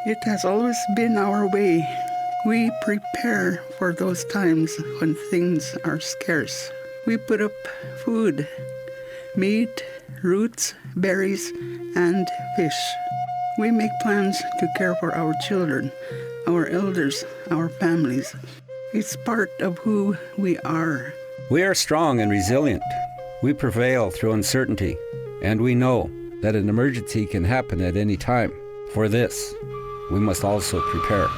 It has always been our way. We prepare for those times when things are scarce. We put up food, meat, roots, berries, and fish. We make plans to care for our children, our elders, our families. It's part of who we are. We are strong and resilient. We prevail through uncertainty, and we know that an emergency can happen at any time. For this, we must also prepare.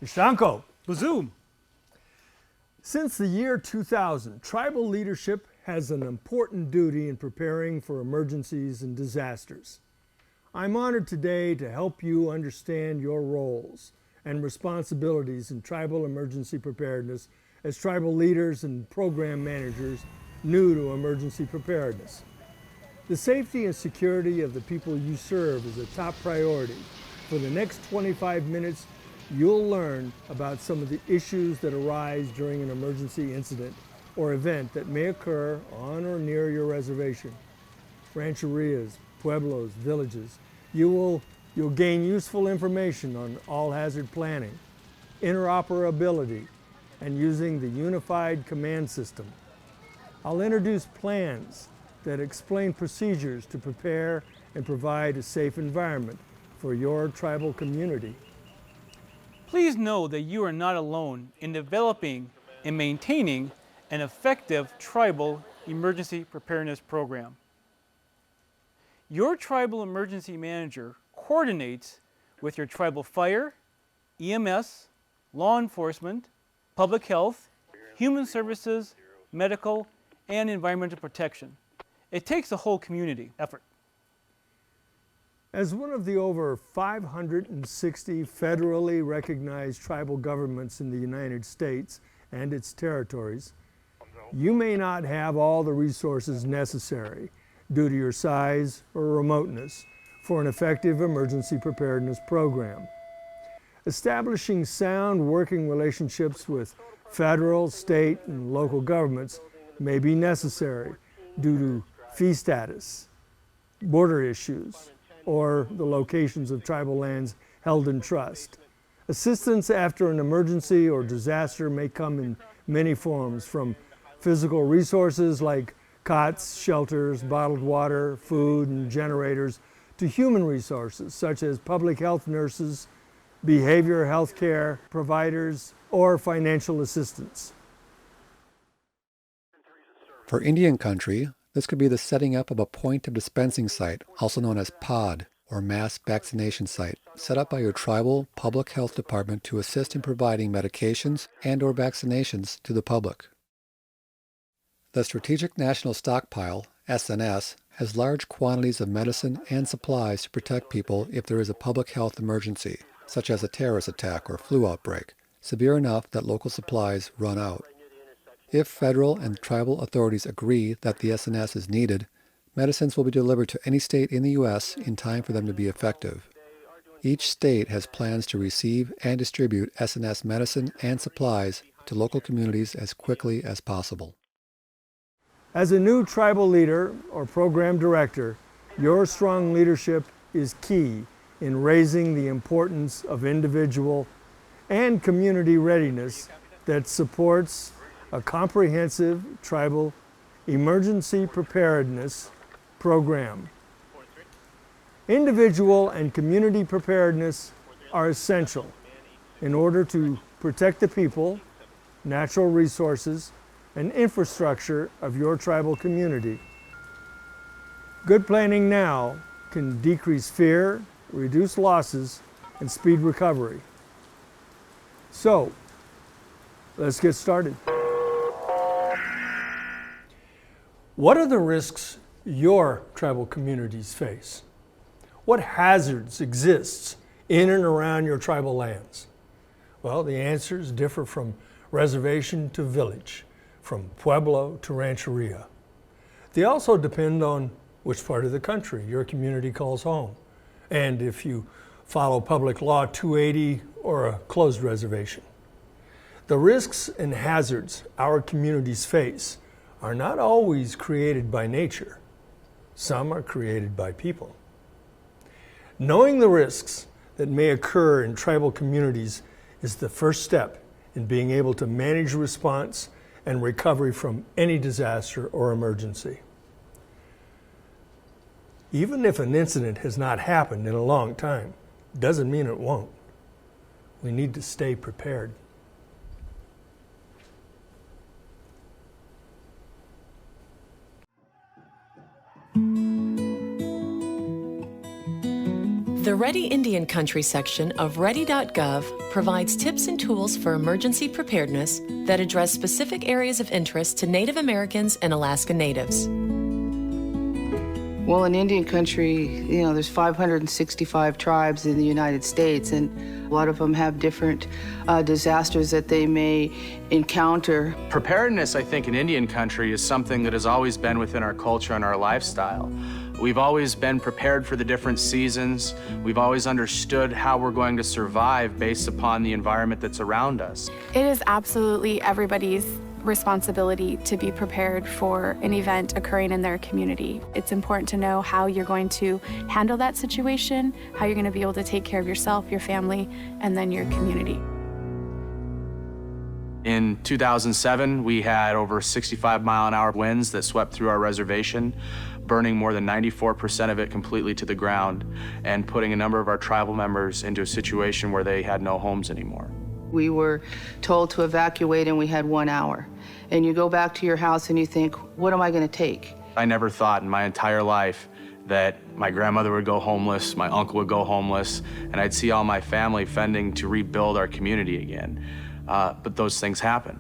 Ishanko, Bazoom. Since the year 2000, tribal leadership has an important duty in preparing for emergencies and disasters. I'm honored today to help you understand your roles and responsibilities in tribal emergency preparedness as tribal leaders and program managers new to emergency preparedness. The safety and security of the people you serve is a top priority. For the next 25 minutes, you'll learn about some of the issues that arise during an emergency incident or event that may occur on or near your reservation. Rancherias, pueblos, villages. You'll gain useful information on all-hazard planning, interoperability, and using the unified command system. I'll introduce plans that explain procedures to prepare and provide a safe environment for your tribal community. Please know that you are not alone in developing and maintaining an effective tribal emergency preparedness program. Your tribal emergency manager coordinates with your tribal fire, EMS, law enforcement, public health, human services, medical, and environmental protection. It takes a whole community effort. As one of the over 560 federally recognized tribal governments in the United States and its territories, you may not have all the resources necessary due to your size or remoteness for an effective emergency preparedness program. Establishing sound working relationships with federal, state, and local governments may be necessary due to fee status, border issues, or the locations of tribal lands held in trust. Assistance after an emergency or disaster may come in many forms, from physical resources like cots, shelters, bottled water, food, and generators, to human resources such as public health nurses, behavioral health care providers, or financial assistance. For Indian country, this could be the setting up of a point of dispensing site, also known as POD, or mass vaccination site, set up by your tribal public health department to assist in providing medications and/or vaccinations to the public. The Strategic National Stockpile, SNS, has large quantities of medicine and supplies to protect people if there is a public health emergency, such as a terrorist attack or flu outbreak, severe enough that local supplies run out. If federal and tribal authorities agree that the SNS is needed, medicines will be delivered to any state in the U.S. in time for them to be effective. Each state has plans to receive and distribute SNS medicine and supplies to local communities as quickly as possible. As a new tribal leader or program director, your strong leadership is key in raising the importance of individual and community readiness that supports a comprehensive tribal emergency preparedness program. Individual and community preparedness are essential in order to protect the people, natural resources, and infrastructure of your tribal community. Good planning now can decrease fear, reduce losses, and speed recovery. So, let's get started. What are the risks your tribal communities face? What hazards exist in and around your tribal lands? Well, the answers differ from reservation to village, from pueblo to rancheria. They also depend on which part of the country your community calls home, and if you follow Public Law 280 or a closed reservation. The risks and hazards our communities face are not always created by nature. Some are created by people. Knowing the risks that may occur in tribal communities is the first step in being able to manage response and recovery from any disaster or emergency. Even if an incident has not happened in a long time, doesn't mean it won't. We need to stay prepared. The Ready Indian Country section of ready.gov provides tips and tools for emergency preparedness that address specific areas of interest to Native Americans and Alaska Natives. Well, in Indian country, there's 565 tribes in the United States, and a lot of them have different disasters that they may encounter. Preparedness, I think, in Indian country is something that has always been within our culture and our lifestyle. We've always been prepared for the different seasons. We've always understood how we're going to survive based upon the environment that's around us. It is absolutely everybody's responsibility to be prepared for an event occurring in their community. It's important to know how you're going to handle that situation, how you're going to be able to take care of yourself, your family, and then your community. In 2007, we had over 65-mile-an-hour winds that swept through our reservation, burning more than 94% of it completely to the ground and putting a number of our tribal members into a situation where they had no homes anymore. We were told to evacuate and we had 1 hour. And you go back to your house and you think, what am I going to take? I never thought in my entire life that my grandmother would go homeless, my uncle would go homeless, and I'd see all my family fending to rebuild our community again. But those things happen.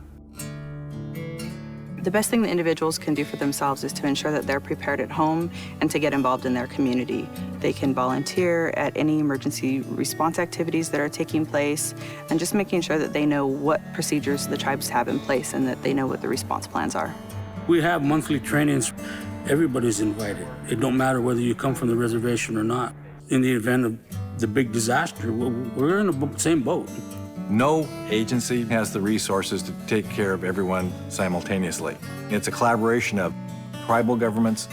The best thing that individuals can do for themselves is to ensure that they're prepared at home and to get involved in their community. They can volunteer at any emergency response activities that are taking place and just making sure that they know what procedures the tribes have in place and that they know what the response plans are. We have monthly trainings. Everybody's invited. It don't matter whether you come from the reservation or not. In the event of the big disaster, we're in the same boat. No agency has the resources to take care of everyone simultaneously. It's a collaboration of tribal governments,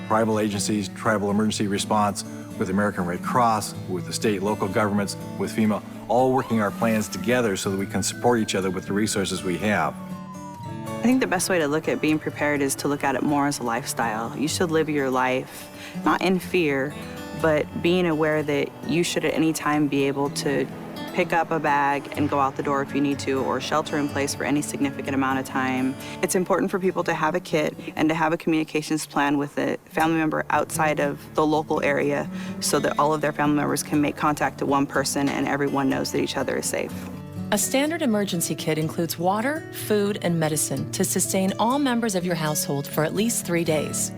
tribal agencies, tribal emergency response, with American Red Cross, with the state, local governments, with FEMA, all working our plans together so that we can support each other with the resources we have. I think the best way to look at being prepared is to look at it more as a lifestyle. You should live your life, not in fear, but being aware that you should at any time be able to pick up a bag and go out the door if you need to, or shelter in place for any significant amount of time. It's important for people to have a kit and to have a communications plan with a family member outside of the local area so that all of their family members can make contact to one person and everyone knows that each other is safe. A standard emergency kit includes water, food, and medicine to sustain all members of your household for at least 3 days.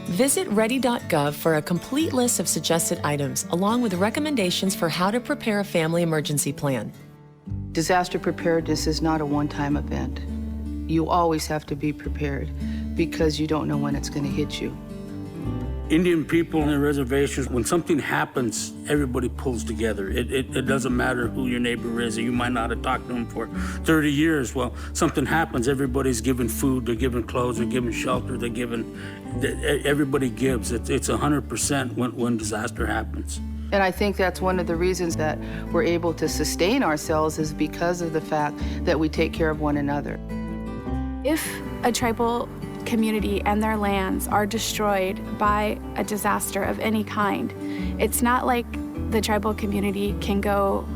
Visit ready.gov for a complete list of suggested items, along with recommendations for how to prepare a family emergency plan. Disaster preparedness is not a one-time event. You always have to be prepared because you don't know when it's going to hit you. Indian people on the reservations, when something happens, everybody pulls together. It doesn't matter who your neighbor is, or you might not have talked to them for 30 years. Well, something happens, everybody's giving food, they're giving clothes, they're giving shelter, they're giving, everybody gives. It's 100% when disaster happens. And I think that's one of the reasons that we're able to sustain ourselves is because of the fact that we take care of one another. If a tribal community and their lands are destroyed by a disaster of any kind, it's not like the tribal community can go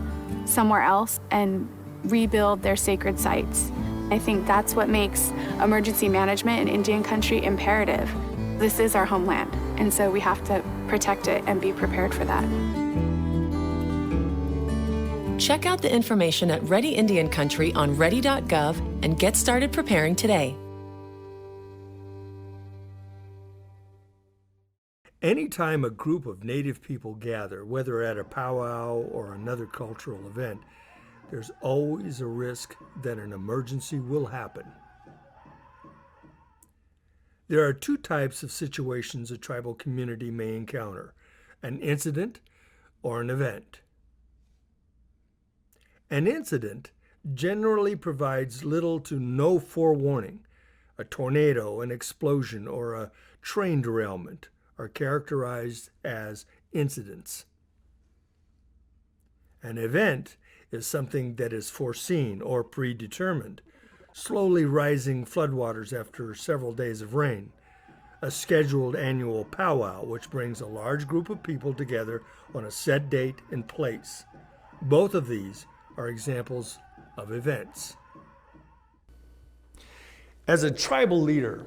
somewhere else and rebuild their sacred sites. I think that's what makes emergency management in Indian country imperative. This is our homeland, and so we have to protect it and be prepared for that. Check out the information at Ready Indian Country on ready.gov and get started preparing today. Anytime a group of Native people gather, whether at a powwow or another cultural event, there's always a risk that an emergency will happen. There are two types of situations a tribal community may encounter: an incident or an event. An incident generally provides little to no forewarning. A tornado, an explosion, or a train derailment are characterized as incidents. An event is something that is foreseen or predetermined, slowly rising floodwaters after several days of rain. A scheduled annual powwow, which brings a large group of people together on a set date and place. Both of these are examples of events. As a tribal leader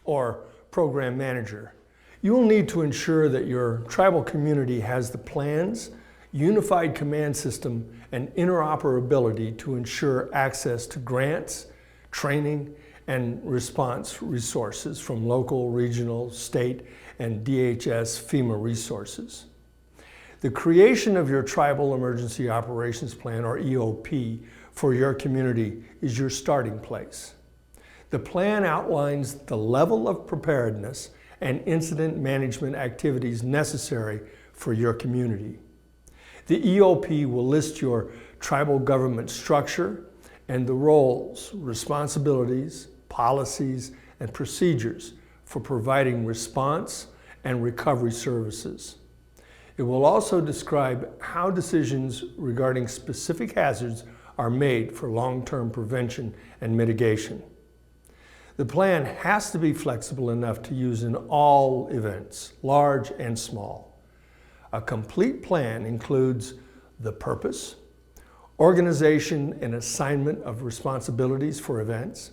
or program manager, you will need to ensure that your tribal community has the plans, unified command system, and interoperability to ensure access to grants, training, and response resources from local, regional, state, and DHS FEMA resources. The creation of your Tribal Emergency Operations Plan, or EOP, for your community is your starting place. The plan outlines the level of preparedness and incident management activities necessary for your community. The EOP will list your tribal government structure and the roles, responsibilities, policies, and procedures for providing response and recovery services. It will also describe how decisions regarding specific hazards are made for long-term prevention and mitigation. The plan has to be flexible enough to use in all events, large and small. A complete plan includes the purpose, organization and assignment of responsibilities for events.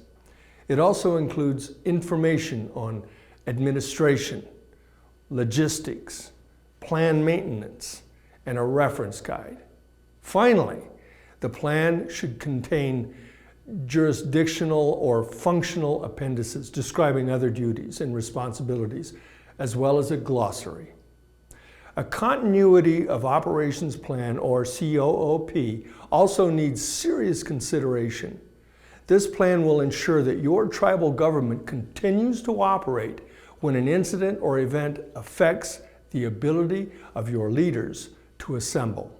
It also includes information on administration, logistics, plan maintenance, and a reference guide. Finally, the plan should contain jurisdictional or functional appendices describing other duties and responsibilities, as well as a glossary. A continuity of operations plan, or COOP, also needs serious consideration. This plan will ensure that your tribal government continues to operate when an incident or event affects the ability of your leaders to assemble.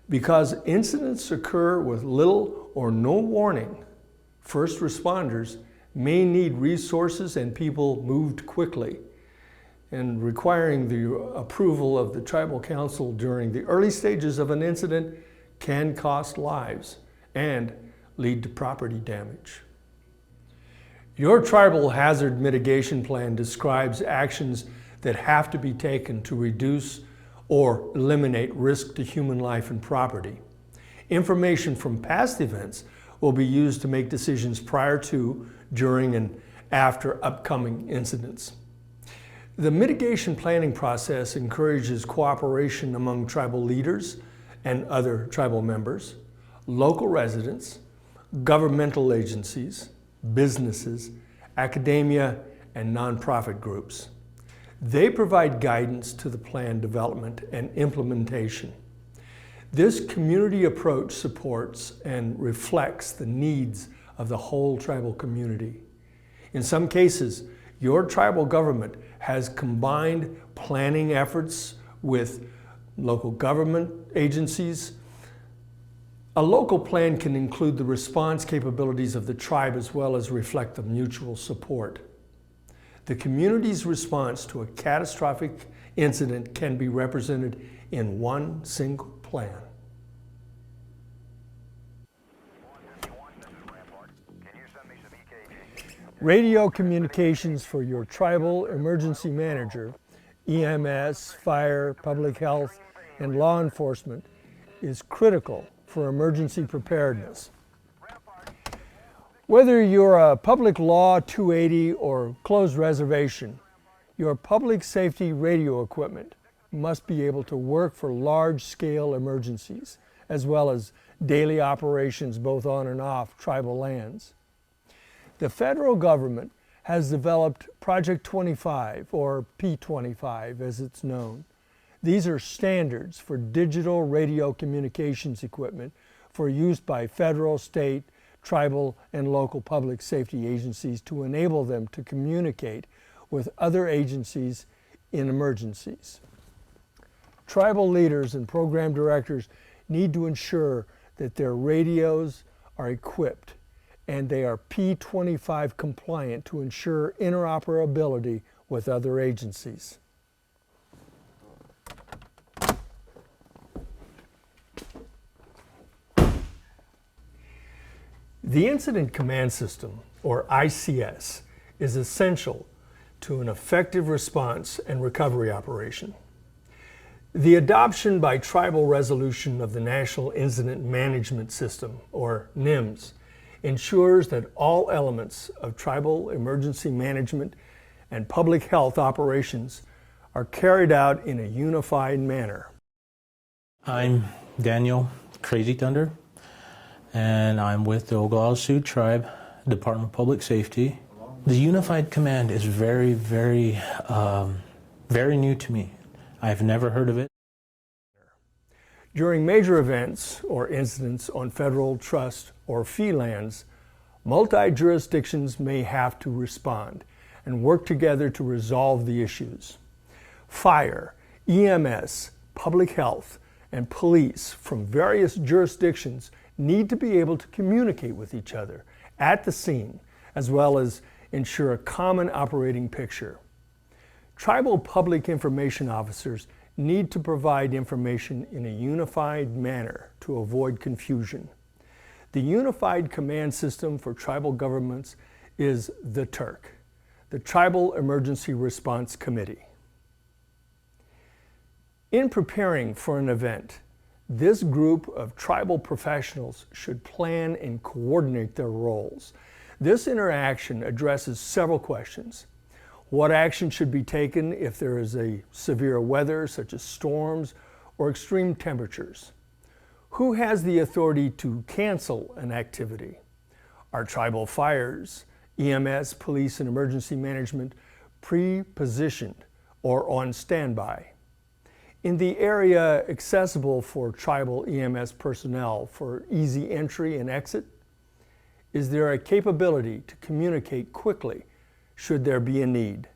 Because incidents occur with little or no warning, first responders may need resources and people moved quickly, and requiring the approval of the tribal council during the early stages of an incident can cost lives and lead to property damage. Your tribal hazard mitigation plan describes actions that have to be taken to reduce or eliminate risk to human life and property. Information from past events will be used to make decisions prior to, during, and after upcoming incidents. The mitigation planning process encourages cooperation among tribal leaders and other tribal members, local residents, governmental agencies, businesses, academia, and nonprofit groups. They provide guidance to the plan development and implementation. This community approach supports and reflects the needs of the whole tribal community. In some cases, your tribal government has combined planning efforts with local government agencies. A local plan can include the response capabilities of the tribe as well as reflect the mutual support. The community's response to a catastrophic incident can be represented in one single plan. Radio communications for your tribal emergency manager, EMS, fire, public health, and law enforcement is critical for emergency preparedness. Whether you're a public law 280 or closed reservation, your public safety radio equipment must be able to work for large-scale emergencies, as well as daily operations both on and off tribal lands. The federal government has developed Project 25, or P25 as it's known. These are standards for digital radio communications equipment for use by federal, state, tribal, and local public safety agencies to enable them to communicate with other agencies in emergencies. Tribal leaders and program directors need to ensure that their radios are equipped and they are P25 compliant to ensure interoperability with other agencies. The Incident Command System, or ICS, is essential to an effective response and recovery operation. The adoption by tribal resolution of the National Incident Management System, or NIMS, ensures that all elements of tribal emergency management and public health operations are carried out in a unified manner. I'm Daniel Crazy Thunder, and I'm with the Oglala Sioux Tribe, Department of Public Safety. The Unified Command is very new to me. I've never heard of it. During major events or incidents on federal, trust, or fee lands, multi-jurisdictions may have to respond and work together to resolve the issues. Fire, EMS, public health, and police from various jurisdictions need to be able to communicate with each other at the scene, as well as ensure a common operating picture. Tribal public information officers need to provide information in a unified manner to avoid confusion. The Unified Command System for Tribal Governments is the TERC, the Tribal Emergency Response Committee. In preparing for an event, this group of tribal professionals should plan and coordinate their roles. This interaction addresses several questions. What action should be taken if there is a severe weather, such as storms or extreme temperatures? Who has the authority to cancel an activity? Are tribal fires, EMS, police, and emergency management pre-positioned or on standby? In the area accessible for tribal EMS personnel for easy entry and exit, is there a capability to communicate quickly should there be a need?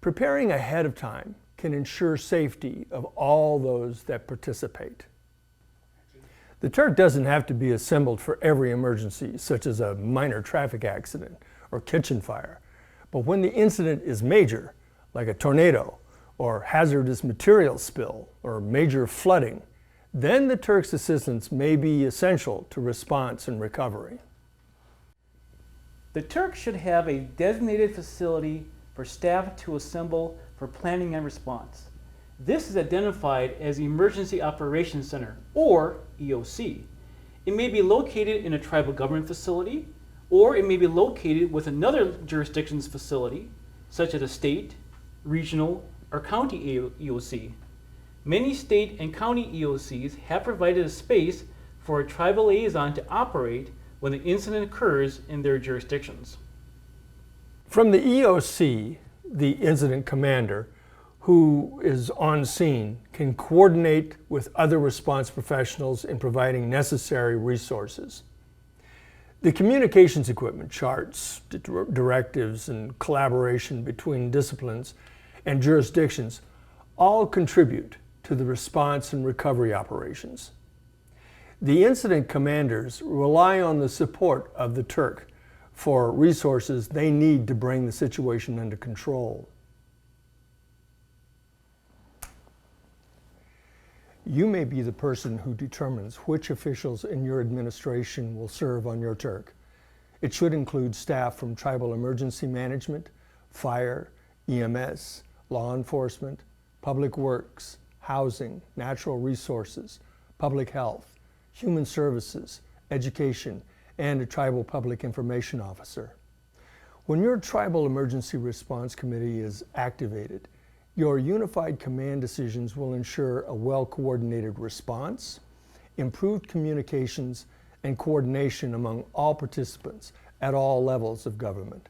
Preparing ahead of time can ensure safety of all those that participate. The TERC doesn't have to be assembled for every emergency, such as a minor traffic accident or kitchen fire. But when the incident is major, like a tornado or hazardous material spill or major flooding, then the TERC's assistance may be essential to response and recovery. The TERC should have a designated facility for staff to assemble for planning and response. This is identified as Emergency Operations Center, or EOC. It may be located in a tribal government facility, or it may be located with another jurisdiction's facility, such as a state, regional, or county EOC. Many state and county EOCs have provided a space for a tribal liaison to operate when the incident occurs in their jurisdictions. From the EOC, the incident commander, who is on scene, can coordinate with other response professionals in providing necessary resources. The communications equipment, charts, directives, and collaboration between disciplines and jurisdictions all contribute to the response and recovery operations. The incident commanders rely on the support of the TERC for resources they need to bring the situation under control. You may be the person who determines which officials in your administration will serve on your TERC. It should include staff from tribal emergency management, fire, EMS, law enforcement, public works, housing, natural resources, public health, human services, education, and a tribal public information officer. When your tribal emergency response committee is activated, your unified command decisions will ensure a well-coordinated response, improved communications, and coordination among all participants at all levels of government.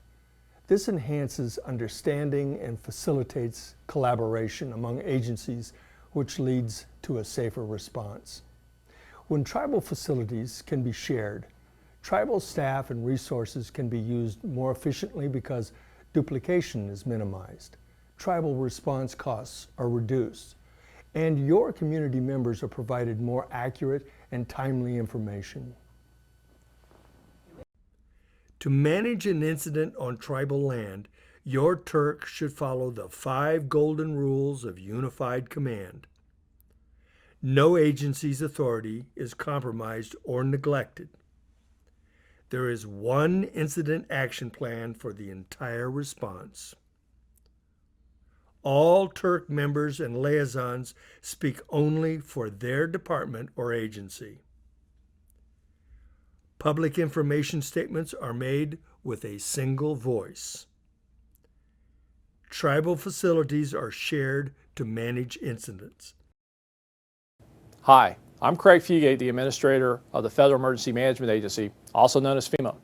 This enhances understanding and facilitates collaboration among agencies, which leads to a safer response. When tribal facilities can be shared, tribal staff and resources can be used more efficiently because duplication is minimized. Tribal response costs are reduced, and your community members are provided more accurate and timely information. To manage an incident on tribal land, your Turk should follow the 5 golden rules of unified command. No agency's authority is compromised or neglected. There is one incident action plan for the entire response. All Turk members and liaisons speak only for their department or agency. Public information statements are made with a single voice. Tribal facilities are shared to manage incidents. Hi, I'm Craig Fugate, the Administrator of the Federal Emergency Management Agency, also known as FEMA.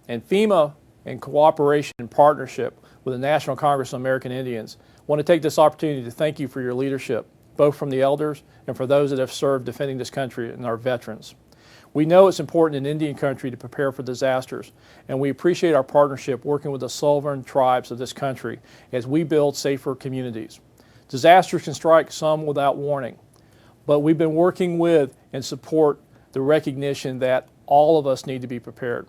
And FEMA, in cooperation and partnership with the National Congress of American Indians, want to take this opportunity to thank you for your leadership, both from the elders and for those that have served defending this country and our veterans. We know it's important in Indian country to prepare for disasters, and we appreciate our partnership working with the sovereign tribes of this country as we build safer communities. Disasters can strike some without warning, but we've been working with and support the recognition that all of us need to be prepared.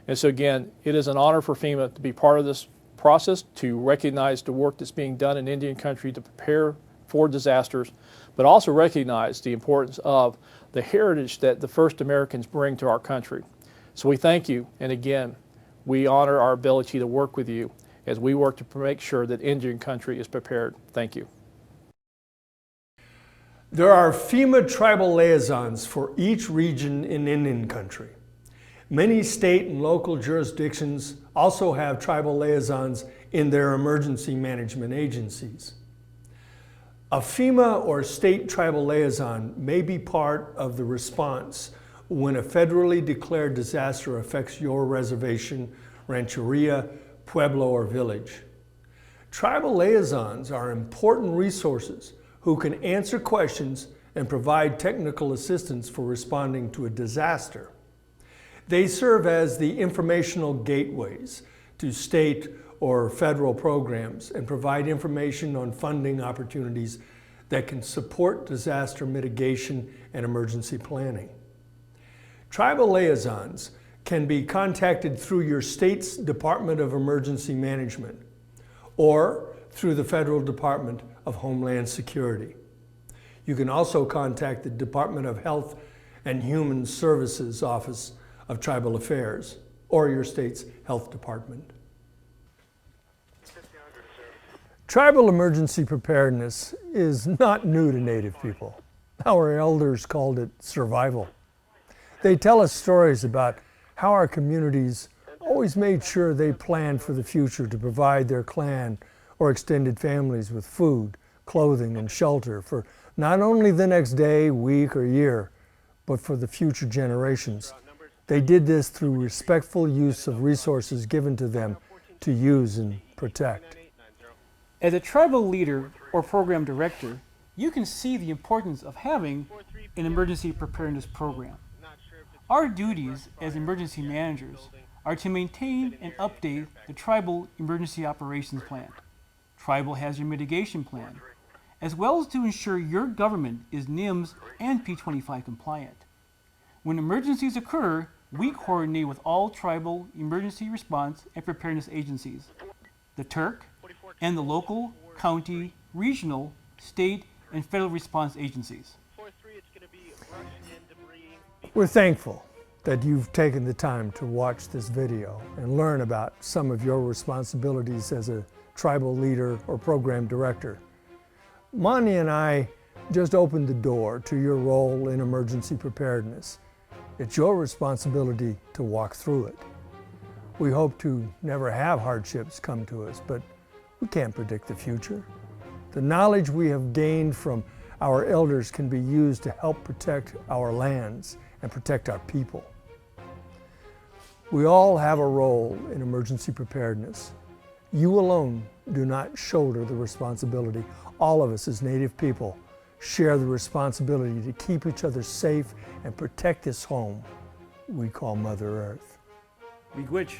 And so again, it is an honor for FEMA to be part of this process, to recognize the work that's being done in Indian country to prepare for disasters, but also recognize the importance of the heritage that the first Americans bring to our country. So we thank you, and again, we honor our ability to work with you as we work to make sure that Indian country is prepared. Thank you. There are FEMA tribal liaisons for each region in Indian country. Many state and local jurisdictions also have tribal liaisons in their emergency management agencies. A FEMA or state tribal liaison may be part of the response when a federally declared disaster affects your reservation, rancheria, pueblo, or village. Tribal liaisons are important resources who can answer questions and provide technical assistance for responding to a disaster. They serve as the informational gateways to state or federal programs and provide information on funding opportunities that can support disaster mitigation and emergency planning. Tribal liaisons can be contacted through your state's Department of Emergency Management or through the Federal Department of Homeland Security. You can also contact the Department of Health and Human Services Office of Tribal Affairs or your state's health department. Tribal emergency preparedness is not new to Native people. Our elders called it survival. They tell us stories about how our communities always made sure they planned for the future to provide their clan or extended families with food, clothing, and shelter for not only the next day, week, or year, but for the future generations. They did this through respectful use of resources given to them to use and protect. As a tribal leader or program director, you can see the importance of having an emergency preparedness program. Our duties as emergency managers are to maintain and update the Tribal Emergency Operations Plan, Tribal Hazard Mitigation Plan, as well as to ensure your government is NIMS and P25 compliant. When emergencies occur, we coordinate with all tribal emergency response and preparedness agencies, the Turk, and the local, county, regional, state, and federal response agencies. We're thankful that you've taken the time to watch this video and learn about some of your responsibilities as a tribal leader or program director. Mani and I just opened the door to your role in emergency preparedness. It's your responsibility to walk through it. We hope to never have hardships come to us, but we can't predict the future. The knowledge we have gained from our elders can be used to help protect our lands and protect our people. We all have a role in emergency preparedness. You alone do not shoulder the responsibility. All of us as Native people share the responsibility to keep each other safe and protect this home we call Mother Earth. Miigwech.